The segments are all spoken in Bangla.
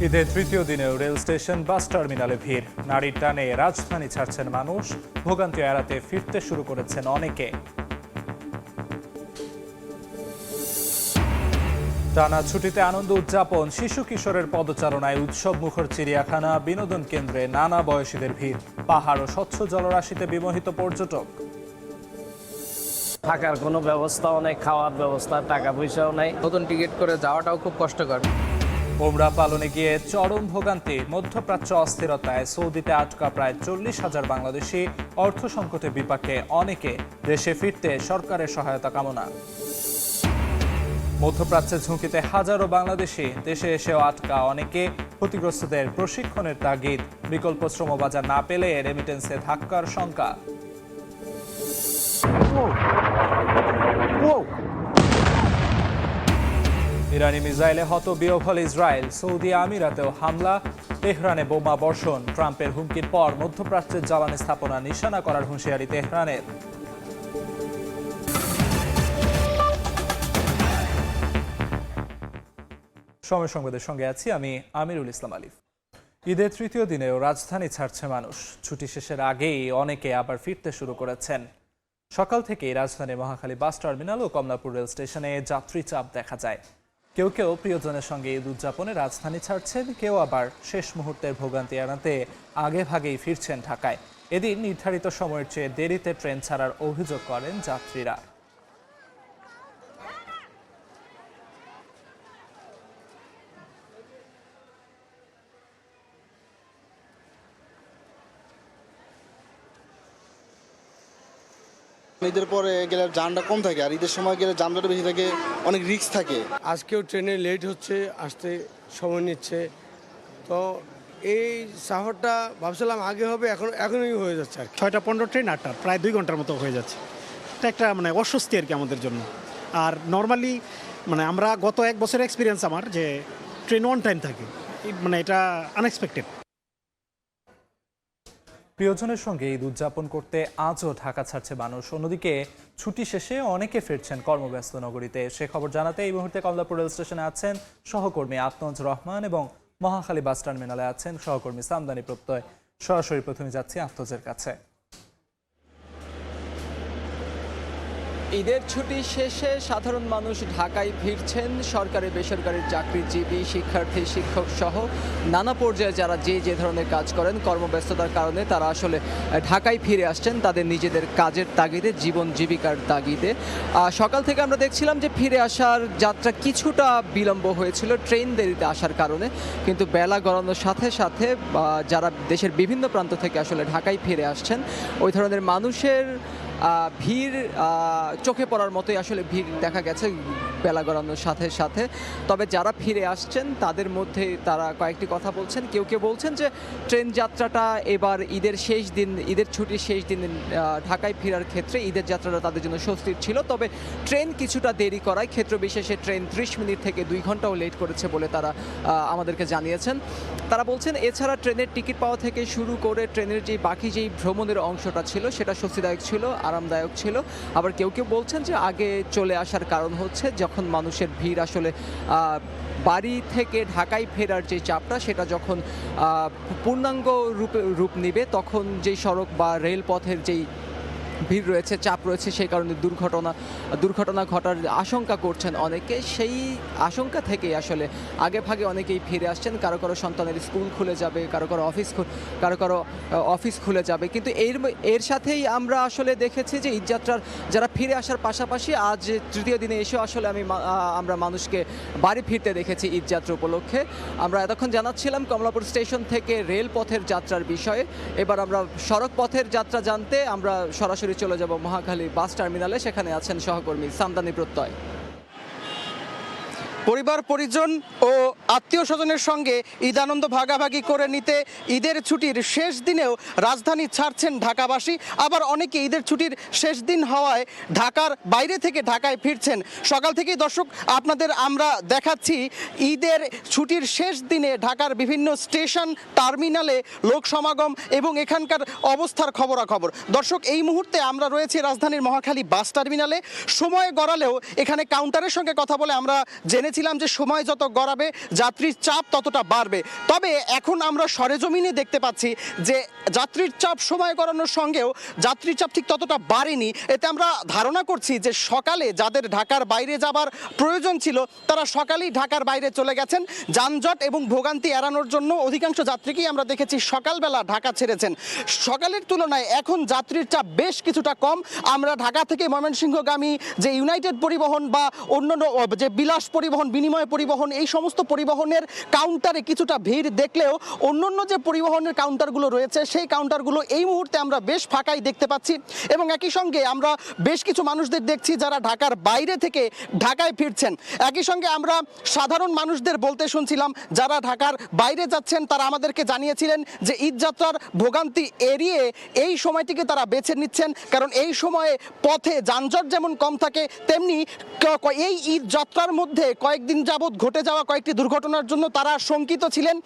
ঈদের তৃতীয় দিনেও রেল স্টেশন বাস টার্মিনালে ভিড়। নারীর টানে রাজধানী ছাড়ছেন মানুষ। ভোগান্তি এড়াতে ফিরতে শুরু করেছেন অনেকে। টানা ছুটিতে আনন্দ উদযাপন, শিশু কিশোরের পদচারণায় উৎসব মুখর চিড়িয়াখানা, বিনোদন কেন্দ্রে নানা বয়সীদের ভিড়। পাহাড় ও স্বচ্ছ জলরাশিতে বিমোহিত পর্যটক। থাকার কোনো ব্যবস্থাও নেই, খাওয়ার ব্যবস্থা, টাকা পয়সাও নেই। নতুন টিকিট করে যাওয়াটাও খুব কষ্টকর। ওমরা পালনে গিয়ে চরম ভোগান্তি। মধ্যপ্রাচ্য অস্থিরতায় সৌদিতে আটকা প্রায় 40,000 বাংলাদেশি। অর্থ সংকটে বিপাকে অনেকে। দেশে ফিরতে সরকারের সহায়তা কামনা। মধ্যপ্রাচ্যের ঝুঁকিতে হাজারো বাংলাদেশি। দেশে এসেও আটকা অনেকে। ক্ষতিগ্রস্তদের প্রশিক্ষণের তাগিদ। বিকল্প শ্রমবাজার না পেলে রেমিটেন্সে ধাক্কার শঙ্কা। ইরানি মিসাইলে হতবিহ্বল ইসরায়েল। সৌদি আমিরাতেও হামলা। তেহরানে বোমা বর্ষণ। ট্রাম্পের হুমকির পর মধ্যপ্রাচ্যের জ্বালানি স্থাপনা নিশানা করার হুঁশিয়ারি তেহরানের। সময় সংবাদের সঙ্গে আছি আমি আমিরুল ইসলাম আলিফ। ঈদের তৃতীয় দিনেও রাজধানী ছাড়ছে মানুষ। ছুটি শেষের আগেই অনেকে আবার ফিরতে শুরু করেছেন। সকাল থেকেই রাজধানীর মহাখালী বাস টার্মিনাল ও কমলাপুর রেল স্টেশনে যাত্রী চাপ দেখা যায়। কেউ কেউ প্রিয়জনের সঙ্গে ঈদ উদযাপনে রাজধানী ছাড়ছেন, কেউ আবার শেষ মুহূর্তের ভোগান্তি এড়াতে আগে ভাগেই ফিরছেন ঢাকায়। এদিন নির্ধারিত সময়ের চেয়ে দেরিতে ট্রেন ছাড়ার অভিযোগ করেন যাত্রীরা। ঈদের পরে গেলে জামটা কম থাকে, আর ঈদের সময় গেলে জামটা বেশি থাকে, অনেক রিস্ক থাকে। আজকেও ট্রেনে লেট হচ্ছে, আসতে সময় নিচ্ছে। তো এই সাফারটা ভাবছিলাম আগে হবে, এখনই হয়ে যাচ্ছে আর কি। 6টা 15 ট্রেন 8টা, প্রায় 2 ঘন্টার মতো হয়ে যাচ্ছে। এটা একটা অস্বস্তি আর কি আমাদের জন্য। আর নর্মালি আমরা গত 1 বছরের এক্সপিরিয়েন্স আমার যে ট্রেন অন টাইম থাকে, এটা আনএক্সপেক্টেড। প্রিয়জনের সঙ্গে ঈদ উদযাপন করতে আজও ঢাকা ছাড়ছে মানুষ। অন্যদিকে ছুটি শেষে অনেকে ফিরছেন কর্মব্যস্ত নগরীতে। সে খবর জানাতে এই মুহূর্তে কমলাপুর রেল স্টেশনে আছেন সহকর্মী আতনজ রহমান এবং মহাখালী বাস টার্মিনালে আছেন সহকর্মী সামদানি প্রত্যয়। সরাসরি প্রথমে যাচ্ছি আতনজের কাছে। ঈদের ছুটি শেষে সাধারণ মানুষ ঢাকায় ফিরছেন। সরকারি বেসরকারি চাকরিজীবী, শিক্ষার্থী, শিক্ষক সহ নানা পর্যায়ে যারা যে ধরনের কাজ করেন, কর্মব্যস্ততার কারণে তারা আসলে ঢাকায় ফিরে আসছেন তাদের নিজেদের কাজের তাগিদে, জীবন জীবিকার তাগিদে। সকাল থেকে আমরা দেখছিলাম যে ফিরে আসার যাত্রা কিছুটা বিলম্ব হয়েছিল ট্রেন দেরিতে আসার কারণে, কিন্তু বেলা গড়ানোর সাথে সাথে যারা দেশের বিভিন্ন প্রান্ত থেকে আসলে ঢাকায় ফিরে আসছেন, ওই ধরনের মানুষের ভিড় চোখে পড়ার মতোই আসলে ভিড় দেখা গেছে বেলা গড়ানোর সাথে সাথে। তবে যারা ফিরে আসছেন তাদের মধ্যে তারা কয়েকটি কথা বলছেন। কেউ কেউ বলছেন যে ট্রেন যাত্রাটা এবার ঈদের শেষ দিন, ঈদের ছুটির শেষ দিন ঢাকায় ফেরার ক্ষেত্রে ঈদের যাত্রাটা তাদের জন্য স্বস্তির ছিল। তবে ট্রেন কিছুটা দেরি করায় ক্ষেত্র বিশেষে ট্রেন 30 মিনিট থেকে 2 ঘন্টাও লেট করেছে বলে তারা আমাদেরকে জানিয়েছেন। তারা বলছেন এছাড়া ট্রেনের টিকিট পাওয়া থেকে শুরু করে ট্রেনের বাকি যেই ভ্রমণের অংশটা ছিল সেটা স্বস্তিদায়ক ছিল, আরামদায়ক ছিল। আবার কেউ কেউ বলছেন যে আগে চলে আসার কারণ হচ্ছে যখন মানুষের ভিড় আসলে বাড়ি থেকে ঢাকায় ফেরার যে চাপটা সেটা যখন পূর্ণাঙ্গ রূপ নেবে তখন যেই সড়ক বা রেলপথের যেই ভিড় রয়েছে, চাপ রয়েছে, সেই কারণে দুর্ঘটনা ঘটার আশঙ্কা করছেন অনেকে। সেই আশঙ্কা থেকেই আসলে আগে ভাগে অনেকেই ফিরে আসছেন। কারো কারো সন্তানের স্কুল খুলে যাবে, কারো কারো অফিস খুলে যাবে। কিন্তু এর সাথেই আমরা আসলে দেখেছি যে ঈদযাত্রার যারা ফিরে আসার পাশাপাশি আজ তৃতীয় দিনে এসেও আসলে আমরা মানুষকে বাড়ি ফিরতে দেখেছি ঈদযাত্রা উপলক্ষে। আমরা এতক্ষণ জানাচ্ছিলাম কমলাপুর স্টেশন থেকে রেলপথের যাত্রার বিষয়ে। এবার আমরা সড়ক পথের যাত্রা জানতে আমরা সরাসরি চলে যাব মহাখালী বাস টার্মিনালে। সেখানে আছেন সহকর্মী সামদানি প্রত্যয়। পরিবার পরিজন ও আত্মীয় স্বজনের সঙ্গে ঈদ আনন্দ ভাগাভাগি করে নিতে ঈদের ছুটির শেষ দিনেও রাজধানী ছাড়ছেন ঢাকাবাসী। আবার অনেকে ঈদের ছুটির শেষ দিন হওয়ায় ঢাকার বাইরে থেকে ঢাকায় ফিরছেন। সকাল থেকেই দর্শক আপনাদের আমরা দেখাচ্ছি ঈদের ছুটির শেষ দিনে ঢাকার বিভিন্ন স্টেশন, টার্মিনালে লোক সমাগম এবং এখানকার অবস্থার খবরাখবর। দর্শক এই মুহূর্তে আমরা রয়েছি রাজধানীর মহাখালী বাস টার্মিনালে। সময় গড়ালেও এখানে কাউন্টারের সঙ্গে কথা বলে আমরা জেনেছিলাম যে সময় যত গড়াবে যাত্রীর চাপ ততটা বাড়বে। তবে এখন আমরা সরেজমিনে দেখতে পাচ্ছি যে যাত্রীর চাপ সময় গড়ানোর সঙ্গেও যাত্রীর চাপ ঠিক ততটা বাড়েনি। এতে আমরা ধারণা করছি যে সকালে যাদের ঢাকার বাইরে যাবার প্রয়োজন ছিল তারা সকালেই ঢাকার বাইরে চলে গেছেন। যানজট এবং ভোগান্তি এড়ানোর জন্য অধিকাংশ যাত্রীকেই আমরা দেখেছি সকালবেলা ঢাকা ছেড়েছেন। সকালের তুলনায় এখন যাত্রীর চাপ বেশ কিছুটা কম। আমরা ঢাকা থেকে ময়মনসিংহগামী যে ইউনাইটেড পরিবহন বা অন্যান্য যে বিলাস পরিবহন, বিনিময় পরিবহন, এই সমস্ত পরিবহনের কাউন্টারে কিছুটা ভিড় দেখলেও অন্যান্য যে পরিবহনের কাউন্টারগুলো রয়েছে সেই কাউন্টারগুলো এই মুহূর্তে আমরা বেশ ফাঁকাই দেখতে পাচ্ছি। এবং একই সঙ্গে আমরা বেশ কিছু মানুষদের দেখছি যারা ঢাকার বাইরে থেকে ঢাকায় ফিরছেন। একই সঙ্গে আমরা সাধারণ মানুষদের বলতে শুনছিলাম যারা ঢাকার বাইরে যাচ্ছেন তারা আমাদেরকে জানিয়েছিলেন যে ঈদযাত্রার ভোগান্তি এড়িয়ে এই সময়টিকে তারা বেছে নিচ্ছেন, কারণ এই সময়ে পথে যানজট যেমন কম থাকে তেমনি এই ঈদ যাত্রার মধ্যে কয়েকদিন যাবৎ ঘটে যাওয়া কয়েকটি দুর্ঘটনার জন্য তারা শঙ্কিত ছিলেন,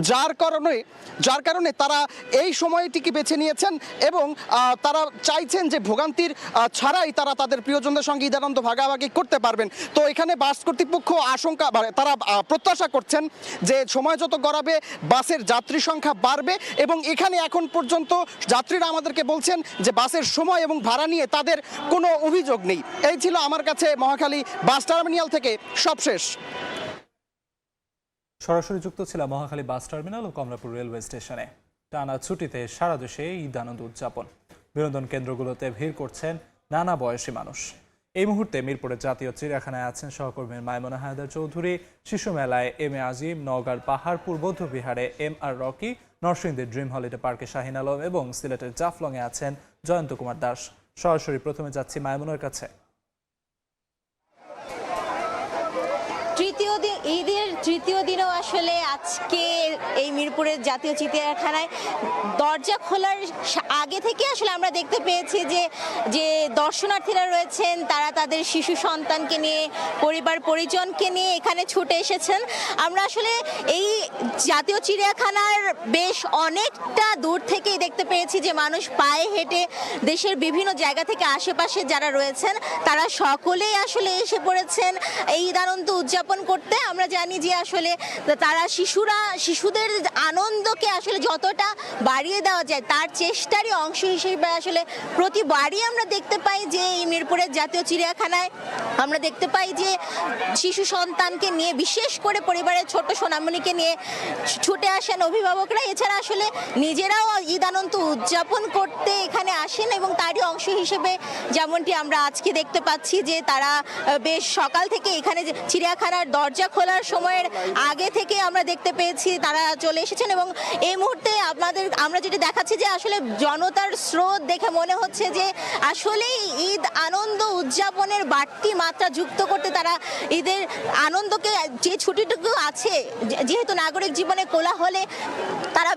যার কারণে তারা এই সময়টিকে বেছে নিয়েছেন এবং তারা চাইছেন যে ভোগান্তির ছাড়াই তারা তাদের প্রিয়জনদের সঙ্গে ঈদ আনন্দ ভাগাভাগি করতে পারবেন। তো এখানে বাস কর্তৃপক্ষ তারা প্রত্যাশা করছেন যে সময় যত গড়াবে বাসের যাত্রী সংখ্যা বাড়বে এবং এখানে এখন পর্যন্ত যাত্রীরা আমাদেরকে বলছেন যে বাসের সময় এবং ভাড়া নিয়ে তাদের কোনো অভিযোগ নেই। এই ছিল আমার কাছে মহাখালী বাস টার্মিনাল থেকে সবশেষ। সরাসরি যুক্ত ছিলাম মহাখালী বাস টার্মিনাল ও কমলাপুর রেলওয়ে স্টেশনে। টানা ছুটিতে সারা দেশে ঈদ আনন্দ উদযাপন। বিনোদন কেন্দ্রগুলোতে ভিড় করছেন নানা বয়সী মানুষ। এই মুহূর্তে মিরপুরের জাতীয় চিড়িয়াখানায় আছেন সহকর্মী মাইমুনা হায়দার চৌধুরী, শিশু মেলায় এম এ আজিম, নওগাঁর পাহাড়পুর বৌদ্ধবিহারে এম আর রকি, নরসিংদীর ড্রিম হলিডে পার্কে শাহিন আলম এবং সিলেটের জাফলংয়ে আছেন জয়ন্ত কুমার দাস। সরাসরি প্রথমে যাচ্ছি মাইমুনার কাছে। ঈদের তৃতীয় দিনেও আসলে আজকে এই মিরপুরের জাতীয় চিড়িয়াখানায় দরজা খোলার আগে থেকে আসলে আমরা দেখতে পেয়েছি যে দর্শনার্থীরা রয়েছেন তারা তাদের শিশু সন্তানকে নিয়ে, পরিবার পরিজনকে নিয়ে এখানে ছুটে এসেছেন। আমরা আসলে এই জাতীয় চিড়িয়াখানার বেশ অনেকটা দূর থেকেই দেখতে পেয়েছি যে মানুষ পায়ে হেঁটে দেশের বিভিন্ন জায়গা থেকে আশেপাশে যারা রয়েছেন তারা সকলেই আসলে এসে পড়েছেন এই ঈদ আনন্দ উদযাপন করতে। আমরা জানি যে আসলে তারা শিশুদের আনন্দকে আসলে যতটা বাড়িয়ে দেওয়া যায় তার চেষ্টারই অংশ হিসেবে আসলে প্রতিবারই আমরা দেখতে পাই যে এই মিরপুরের জাতীয় চিড়িয়াখানায় আমরা দেখতে পাই যে শিশু সন্তানকে নিয়ে, বিশেষ করে পরিবারের ছোট সোনামণিকে নিয়ে ছুটে আসেন অভিভাবকরা। এছাড়া আসলে নিজেরাও ঈদ আনন্দ উদযাপন করতে এখানে আসেন এবং তারই অংশ হিসেবে যেমনটি আমরা আজকে দেখতে পাচ্ছি যে তারা বেশ সকাল থেকে এখানে চিড়িয়াখানার দরজা খোলার সময়ের আগে থেকে আমরা দেখতে পেয়েছি তারা চলে এসেছেন এবং এই মুহূর্তে আমরা যেটা দেখাচ্ছি যে আসলে জনতার স্রোত দেখে মনে হচ্ছে যে আসলেই ঈদ আনন্দ উদযাপনের বাড়তি মাত্রা যুক্ত করতে তারা ঈদের আনন্দকে, যে ছুটিটুকু আছে যেহেতু নাগরিক জীবনে কোলাহলে তারা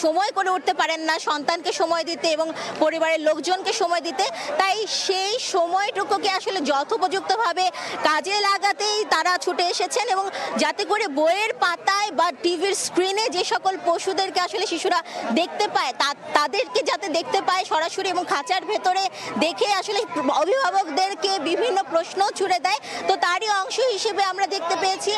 সময় করে উঠতে পারেন না সন্তানকে সময় দিতে এবং পরিবারের লোকজনকে সময় দিতে, তাই সেই সময়টুকুকে আসলে যথোপযুক্তভাবে কাজে লাগাতেই তারা ছুটে এসেছেন এবং যাতে করে বইয়ের পাতায় বা টিভির স্ক্রিনে যে সকল পশুদেরকে আসলে শিশুরা দেখতে পায় তাদেরকে যাতে দেখতে পায় সরাসরি এবং খাঁচার ভেতরে দেখে আসলে অভিভাবকদেরকে বিভিন্ন প্রশ্ন ছুড়ে দেয়। তো তারই অংশ হিসেবে আমরা দেখতে পেয়েছি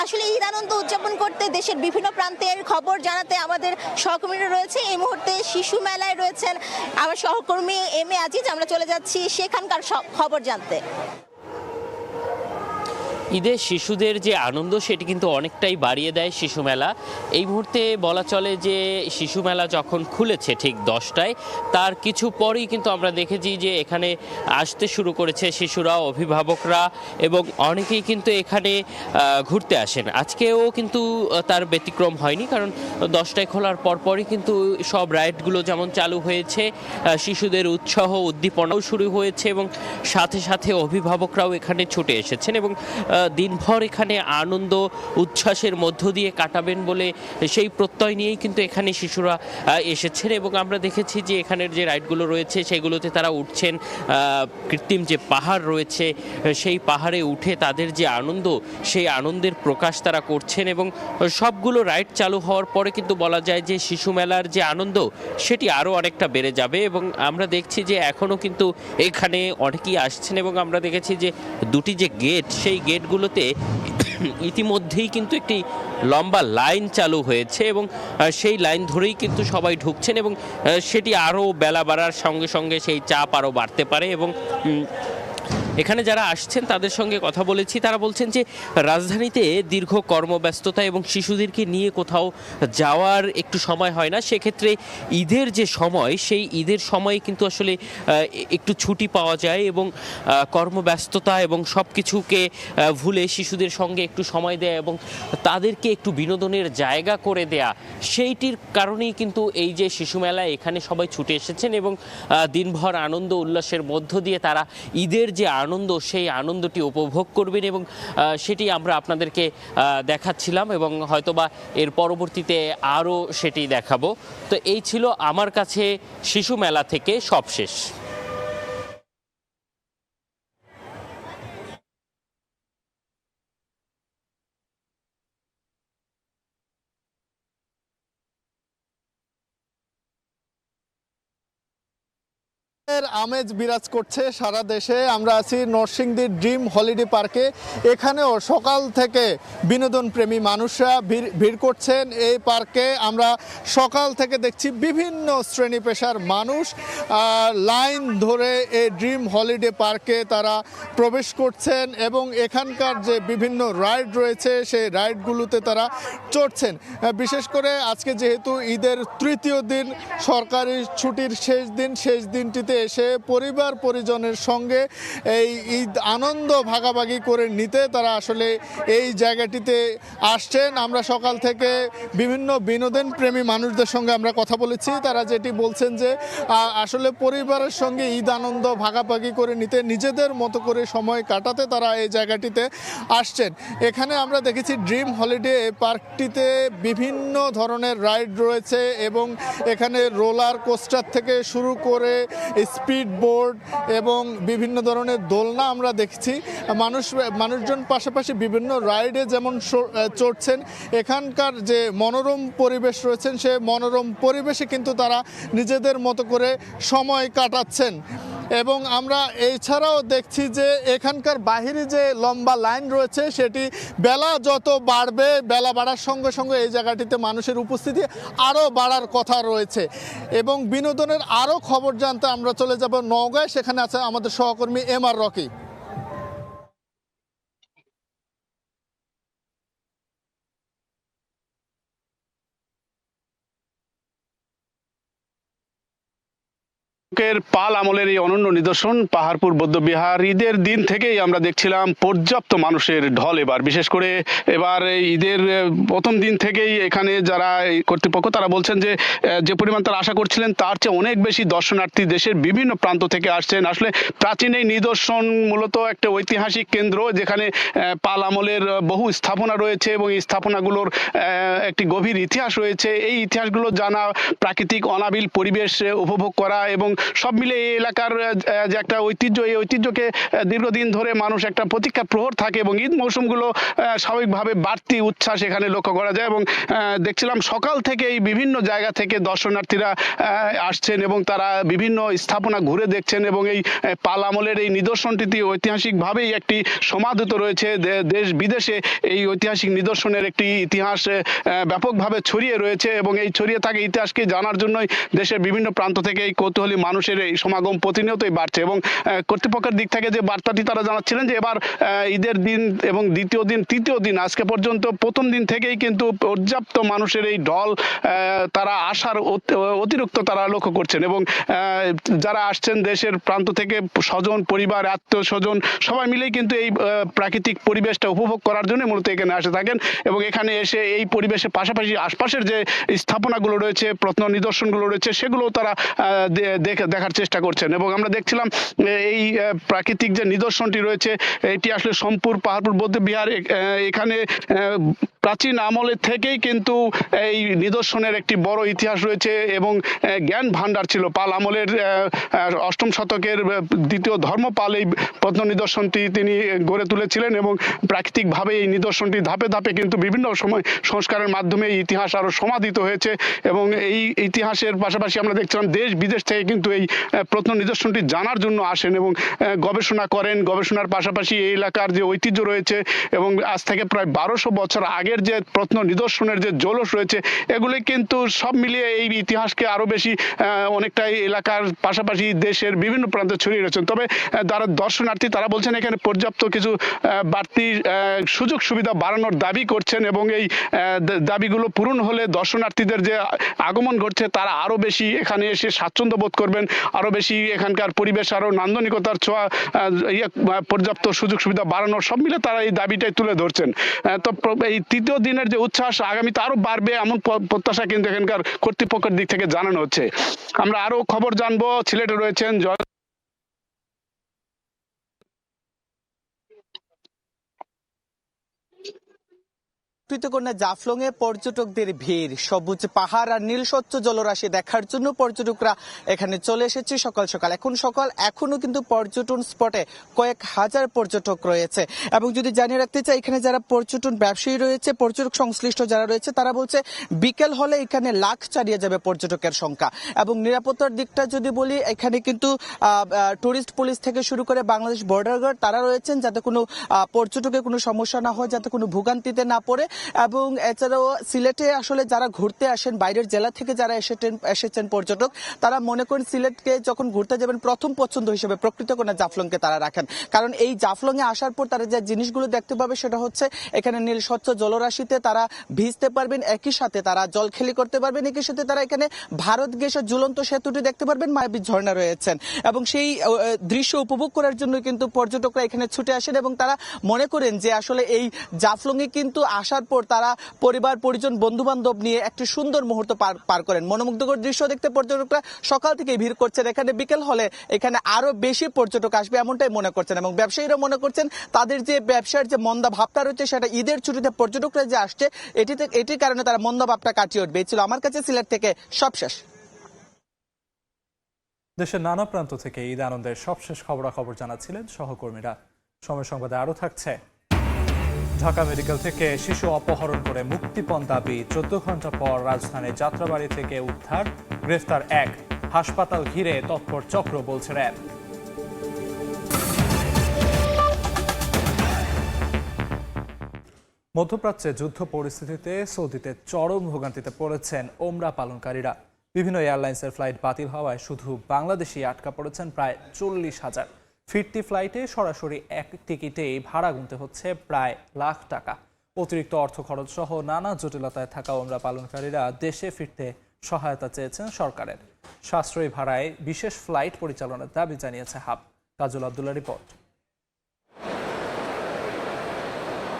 আসলে ঈদ আনন্দ উদযাপন করতে দেশের বিভিন্ন প্রান্তের খবর জানাতে আমাদের সহকর্মীরা রয়েছে। এই মুহূর্তে শিশু মেলায় রয়েছেন আমার সহকর্মী এম এ আজিজ। আমরা চলে যাচ্ছি সেখানকার খবর জানতে। ঈদে শিশুদের যে আনন্দ সেটি কিন্তু অনেকটাই বাড়িয়ে দেয় শিশু মেলা। এই মুহূর্তে বলা চলে যে শিশু মেলা যখন খুলেছে ঠিক 10টায়, তার কিছু পরেই কিন্তু আমরা দেখেছি যে এখানে আসতে শুরু করেছে শিশুরা, অভিভাবকরা এবং অনেকেই কিন্তু এখানে ঘুরতে আসেন। আজকেও কিন্তু তার ব্যতিক্রম হয়নি, কারণ 10টায় খোলার পরপরই কিন্তু সব রাইডগুলো যেমন চালু হয়েছে, শিশুদের উৎসাহ উদ্দীপনাও শুরু হয়েছে এবং সাথে সাথে অভিভাবকরাও এখানে ছুটে এসেছেন এবং দিনভর এখানে আনন্দ উচ্ছ্বাসের মধ্য দিয়ে কাটাবেন বলে সেই প্রত্যয় নিয়েই কিন্তু এখানে শিশুরা এসেছেন এবং আমরা দেখেছি যে এখানের যে রাইডগুলো রয়েছে সেগুলোতে তারা উঠছেন। কৃত্রিম যে পাহাড় রয়েছে সেই পাহাড়ে উঠে তাদের যে আনন্দ, সেই আনন্দের প্রকাশ তারা করছেন এবং সবগুলো রাইড চালু হওয়ার পরে কিন্তু বলা যায় যে শিশু মেলার যে আনন্দ সেটি আরও অনেকটা বেড়ে যাবে এবং আমরা দেখছি যে এখনও কিন্তু এখানে অনেকেই আসছেন এবং আমরা দেখেছি যে দুটি যে গেট, সেই গেটগুলোতে ইতিমধ্যেই কিন্তু একটি লম্বা লাইন চালু হয়েছে এবং সেই লাইন ধরেই কিন্তু সবাই ঢুকছেন এবং সেটি আরও বেলা বাড়ার সঙ্গে সঙ্গে সেই চাপ আরও বাড়তে পারে এবং এখানে যারা আসছেন তাদের সঙ্গে কথা বলেছি, তারা বলছেন যে রাজধানীতে দীর্ঘ কর্মব্যস্ততা এবং শিশুদেরকে নিয়ে কোথাও যাওয়ার একটু সময় হয় না, সেক্ষেত্রে ঈদের যে সময় সেই ঈদের সময়ে কিন্তু আসলে একটু ছুটি পাওয়া যায় এবং কর্মব্যস্ততা এবং সব কিছুকে ভুলে শিশুদের সঙ্গে একটু সময় দেয়া এবং তাদেরকে একটু বিনোদনের জায়গা করে দেয়া, সেইটির কারণেই কিন্তু এই যে শিশু মেলা এখানে সবাই ছুটে এসেছেন এবং দিনভর আনন্দ উল্লাসের মধ্য দিয়ে তারা ঈদের যে আনন্দ সেই আনন্দটি উপভোগ করবেন এবং সেটি আমরা আপনাদেরকে দেখাচ্ছিলাম এবং হয়তোবা এর পরবর্তীতে আরও সেটি দেখাবো। তো এই ছিল আমার কাছে শিশু মেলা থেকে সবশেষ। আমেজ বিরাজ করছে সারা দেশে। আমরা আছি নরসিংদী ড্রিম হলিডে পার্কে। এখানেও সকাল থেকে বিনোদন প্রেমী মানুষরা ভিড় করছেন এই পার্কে। আমরা সকাল থেকে দেখছি বিভিন্ন শ্রেণী পেশার মানুষ লাইন ধরে এই ড্রিম হলিডে পার্কে তারা প্রবেশ করছেন এবং এখানকার যে বিভিন্ন রাইড রয়েছে সেই রাইডগুলোতে তারা চড়ছেন। বিশেষ করে আজকে যেহেতু ঈদের তৃতীয় দিন, সরকারি ছুটির শেষ দিন, শেষ দিনটিতে এসে পরিবার পরিজনের সঙ্গে এই ঈদ আনন্দ ভাগাভাগি করে নিতে তারা আসলে এই জায়গাটিতে আসছেন। আমরা সকাল থেকে বিভিন্ন বিনোদন প্রেমী মানুষদের সঙ্গে আমরা কথা বলেছি, তারা যেটি বলছেন যে আসলে পরিবারের সঙ্গে ঈদ আনন্দ ভাগাভাগি করে নিতে, নিজেদের মতো করে সময় কাটাতে তারা এই জায়গাটিতে আসছেন। এখানে আমরা দেখেছি ড্রিম হলিডে পার্কটিতে বিভিন্ন ধরনের রাইড রয়েছে এবং এখানে রোলার কোস্টার থেকে শুরু করে স্পিড বোর্ড এবং বিভিন্ন ধরনের দোলনা আমরা দেখছি। মানুষজন পাশাপাশি বিভিন্ন রাইডে যেমন চড়ছেন, এখানকার যে মনোরম পরিবেশ রয়েছেন সে মনোরম পরিবেশে কিন্তু তারা নিজেদের মতো করে সময় কাটাচ্ছেন। এবং আমরা এছাড়াও দেখছি যে এখানকার বাহিরে যে লম্বা লাইন রয়েছে সেটি বেলা যত বাড়বে, বেলা বাড়ার সঙ্গে সঙ্গে এই জায়গাটিতে মানুষের উপস্থিতি আরও বাড়ার কথা রয়েছে। এবং বিনোদনের আরও খবর জানতে আমরা চলে যাব নওগাঁয়, সেখানে আছে আমাদের সহকর্মী MR রকি। পাল আমলের এই অনন্য নিদর্শন পাহাড়পুর বৌদ্ধবিহার। ঈদের দিন থেকেই আমরা দেখছিলাম পর্যাপ্ত মানুষের ঢল। বিশেষ করে এবার ঈদের প্রথম দিন থেকেই এখানে যারা কর্তৃপক্ষ তারা বলছেন যে পরিমাণ তারা আশা করছিলেন তার চেয়ে অনেক বেশি দর্শনার্থী দেশের বিভিন্ন প্রান্ত থেকে আসছেন। আসলে প্রাচীন এই নিদর্শন মূলত একটা ঐতিহাসিক কেন্দ্র যেখানে পাল আমলের বহু স্থাপনা রয়েছে এবং এই স্থাপনাগুলোর একটি গভীর ইতিহাস রয়েছে। এই ইতিহাসগুলো জানা, প্রাকৃতিক অনাবিল পরিবেশ উপভোগ করা এবং সব মিলে এই এলাকার যে একটা ঐতিহ্য, এই ঐতিহ্যকে দীর্ঘদিন ধরে মানুষ একটা প্রতীক্ষার প্রহর থাকে এবং ঈদ মৌসুমগুলো স্বাভাবিকভাবে বাড়তি উচ্ছ্বাস এখানে লক্ষ্য করা যায়। এবং দেখছিলাম সকাল থেকে এই বিভিন্ন জায়গা থেকে দর্শনার্থীরা আসছেন এবং তারা বিভিন্ন স্থাপনা ঘুরে দেখছেন এবং এই পাল আমলের এই নিদর্শনটিতে ঐতিহাসিকভাবেই একটি সমাদৃত রয়েছে। দেশ বিদেশে এই ঐতিহাসিক নিদর্শনের একটি ইতিহাস ব্যাপকভাবে ছড়িয়ে রয়েছে এবং এই ছড়িয়ে থাকা ইতিহাসকে জানার জন্যই দেশের বিভিন্ন প্রান্ত থেকে এই কৌতূহলী মানুষের এই সমাগম প্রতিনিয়তই বাড়ছে। এবং কর্তৃপক্ষের দিক থেকে যে বার্তাটি তারা জানাচ্ছিলেন যে এবার ঈদের দিন এবং দ্বিতীয় দিন, তৃতীয় দিন, আজকে পর্যন্ত প্রথম দিন থেকেই কিন্তু পর্যাপ্ত মানুষের এই ঢল তারা আসার অতিরিক্ত তারা লক্ষ্য করছেন এবং যারা আসছেন দেশের প্রান্ত থেকে, স্বজন পরিবার আত্মীয় স্বজন সবাই মিলেই কিন্তু এই প্রাকৃতিক পরিবেশটা উপভোগ করার জন্য মূলত এখানে আসে থাকেন এবং এখানে এসে এই পরিবেশের পাশাপাশি আশপাশের যে স্থাপনাগুলো রয়েছে, প্রত্ন নিদর্শনগুলো রয়েছে সেগুলো তারা দেখার চেষ্টা করছেন। এবং আমরা দেখছিলাম এই প্রাকৃতিক যে নিদর্শনটি রয়েছে এটি আসলে সোমপুর পাহাড়পুর বৌদ্ধবিহার। এখানে প্রাচীন আমলের থেকেই কিন্তু এই নিদর্শনের একটি বড় ইতিহাস রয়েছে এবং জ্ঞান ভাণ্ডার ছিল। পাল আমলের 8ম শতকের দ্বিতীয় ধর্মপাল এই প্রত্ন নিদর্শনটি তিনি গড়ে তুলেছিলেন এবং প্রাকৃতিকভাবে এই নিদর্শনটি ধাপে ধাপে কিন্তু বিভিন্ন সময় সংস্কারের মাধ্যমে এই ইতিহাস আরও সমাধিত হয়েছে এবং এই ইতিহাসের পাশাপাশি আমরা দেখছিলাম দেশ বিদেশ থেকে কিন্তু এই প্রত্ন নিদর্শনটি জানার জন্য আসেন এবং গবেষণা করেন। গবেষণার পাশাপাশি এই এলাকার যে ঐতিহ্য রয়েছে এবং আজ থেকে প্রায় 1200 বছর আগের যে প্রত্ন নিদর্শনের যে জৌলস রয়েছে এগুলি কিন্তু সব মিলিয়ে এই ইতিহাসকে আরও বেশি অনেকটাই এলাকার পাশাপাশি দেশের বিভিন্ন প্রান্তে ছড়িয়ে রয়েছেন। তবে যারা দর্শনার্থী তারা বলছেন এখানে পর্যাপ্ত কিছু বাড়তি সুযোগ সুবিধা বাড়ানোর দাবি করছেন এবং এই দাবিগুলো পূরণ হলে দর্শনার্থীদের যে আগমন ঘটছে তারা আরও বেশি এখানে এসে স্বাচ্ছন্দ্য বোধ করবেন, আরও বেশি এখানকার পরিবেশ আরও নান্দনিকতার ছোঁয়া, পর্যাপ্ত সুযোগ সুবিধা বাড়ানোর সব মিলে তারা এই দাবিটাই তুলে ধরছেন। তো এই তৃতীয় দিনের যে উচ্ছ্বাস আগামীতে আরও বাড়বে এমন প্রত্যাশা কিন্তু এখানকার কর্তৃপক্ষের দিক থেকে জানানো হচ্ছে। আমরা আরও খবর জানবো, সিলেটে রয়েছেন কৃতকন্যা জাফলংয়ে পর্যটকদের ভিড়, সবুজ পাহাড় আর নীল স্বচ্ছ জলরাশি দেখার জন্য পর্যটকরা এখানে চলে এসেছে সকাল সকাল। এখনো কিন্তু পর্যটন স্পটে কয়েক হাজার পর্যটক রয়েছে এবং যদি জানিয়ে রাখতে চাই এখানে যারা পর্যটন ব্যবসায়ী রয়েছে, পর্যটক সংশ্লিষ্ট যারা রয়েছে তারা বলছে বিকেল হলে এখানে লাখ ছাড়িয়ে যাবে পর্যটকের সংখ্যা। এবং নিরাপত্তার দিকটা যদি বলি এখানে কিন্তু টুরিস্ট পুলিশ থেকে শুরু করে বাংলাদেশ বর্ডার গার্ড তারা রয়েছেন যাতে কোনো পর্যটকের কোনো সমস্যা না হয়, যাতে কোনো ভোগান্তিতে না পড়ে। এবং এছাড়াও সিলেটে আসলে যারা ঘুরতে আসেন বাইরের জেলা থেকে যারা এসেছেন পর্যটক তারা মনে করেন সিলেটকে যখন ঘুরতে যাবেন প্রথম পছন্দ হিসেবে প্রকৃতকন্যা জাফলংকে তারা রাখেন, কারণ এই জাফলংয়ে আসার পর তারা যে জিনিসগুলো দেখতে পাবে সেটা হচ্ছে এখানে নীল স্বচ্ছ জলরাশিতে তারা ভিজতে পারবেন, একই সাথে তারা জলখেলি করতে পারবেন, একই সাথে তারা এখানে ভারত গ্যাসের ঝুলন্ত সেতুটি দেখতে পারবেন, মায়াবী ঝর্ণা রয়েছেন এবং সেই দৃশ্য উপভোগ করার জন্য কিন্তু পর্যটকরা এখানে ছুটে আসেন এবং তারা মনে করেন যে আসলে এই জাফলংয়ে কিন্তু আসার পর তারা পরিবার পরিজন বন্ধু বান্ধব নিয়ে একটি সুন্দর মুহূর্ত পার করেন। মনোমুগ্ধকর দৃশ্য দেখতে পর্যটকরা সকাল থেকে ভিড় করছেন। এখানে বিকেল হলে এখানে আরো বেশি পর্যটক আসবে এমনটাই মনে করছেন এবং ব্যবসায়ীরা মনে করছেন তাদের যে ব্যবসার যে মন্দা ভাবটা রয়েছে সেটা ঈদের ছুটিতে পর্যটকরা যে আসছে এটির কারণে তারা মন্দা ভাবটা কাটিয়ে উঠবে। ছিল আমার কাছে সিলেট থেকে সবশেষ। দেশের নানা প্রান্ত থেকে ঈদ আনন্দের সবশেষ খবরাখবর জানাচ্ছিলেন সহকর্মীরা। সময় সংবাদে আরো থাকছে। ঢাকা মেডিকেল থেকে শিশু অপহরণ করে মুক্তিপণ দাবি, 14 ঘন্টা পর রাজধানীর যাত্রাবাড়ি থেকে উদ্ধার, গ্রেফতার 1। হাসপাতাল ঘিরে তৎপর চক্র বলছে র্যাব। মধ্যপ্রাচ্যে যুদ্ধ পরিস্থিতিতে সৌদিতে চরম ভোগান্তিতে পড়েছেন ওমরা পালনকারীরা। বিভিন্ন এয়ারলাইন্সের ফ্লাইট বাতিল হওয়ায় শুধু বাংলাদেশি আটকা পড়েছেন প্রায় 40,000। ফিরতি ফ্লাইটে সরাসরি এক টিকিটেই ভাড়া গুনতে হচ্ছে প্রায় লাখ টাকা। অতিরিক্ত অর্থ খরচ সহ নানা জটিলতায় থাকা ওমরা পালনকারীরা দেশে ফিরতে সহায়তা চেয়েছেন সরকারের। সাশ্রয়ী ভাড়ায় বিশেষ ফ্লাইট পরিচালনার দাবি জানিয়েছে হাব। কাজল আব্দুল্লাহ রিপোর্ট।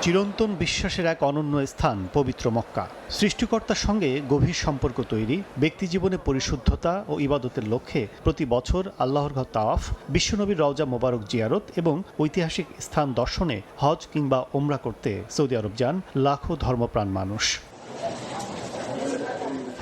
চিরন্তন বিশ্বাসের এক অনন্য স্থান পবিত্র মক্কা। সৃষ্টিকর্তার সঙ্গে গভীর সম্পর্ক তৈরি, ব্যক্তিজীবনে পরিশুদ্ধতা ও ইবাদতের লক্ষ্যে প্রতি বছর আল্লাহর ঘর তাওয়াফ, বিশ্বনবীর রওজা মোবারক জিয়ারত এবং ঐতিহাসিক স্থান দর্শনে হজ কিংবা ওমরা করতে সৌদি আরব যান লাখো ধর্মপ্রাণ মানুষ।